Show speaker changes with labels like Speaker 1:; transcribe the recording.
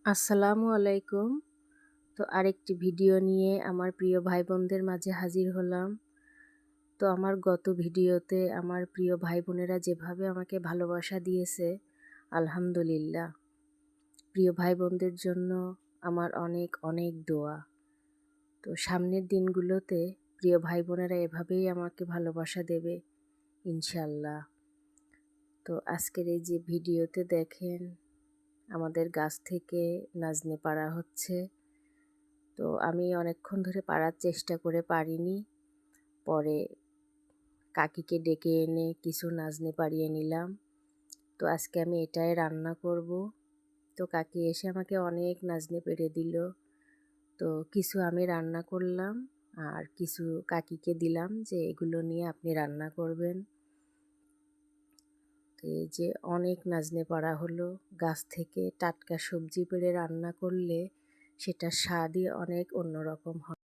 Speaker 1: আসসালামু আলাইকুম। তো আরেকটি ভিডিও নিয়ে আমার প্রিয় ভাই বোনদের মাঝে হাজির হলাম। তো আমার গত ভিডিওতে আমার প্রিয় ভাই বোনেরা যেভাবে আমাকে ভালোবাসা দিয়েছে, আলহামদুলিল্লাহ। প্রিয় ভাই বোনদের জন্য আমার অনেক অনেক দোয়া। তো সামনের দিনগুলোতে প্রিয় ভাই বোনেরা এভাবেই আমাকে ভালোবাসা দেবে ইনশাল্লাহ। তো আজকের এই যে ভিডিওতে দেখেন আমাদের গাছ থেকে নাজনে পাড়া হচ্ছে। তো আমি অনেকক্ষণ ধরে পারার চেষ্টা করে পারিনি। পরে কাকিকে ডেকে এনে কিছু নাজনে পাড়িয়ে নিলাম। তো আজকে আমি এটাই রান্না করব। তো কাকি এসে আমাকে অনেক নাজনে পেড়ে দিল। তো কিছু আমি রান্না করলাম আর কিছু কাকিকে দিলাম যে এগুলো নিয়ে আপনি রান্না করবেন। তো এই যে অনেক নাজনে পাড়া হলো। গাছ থেকে টাটকা সবজি পেড়ে রান্না করলে সেটার স্বাদই অনেক অন্যরকম হয়।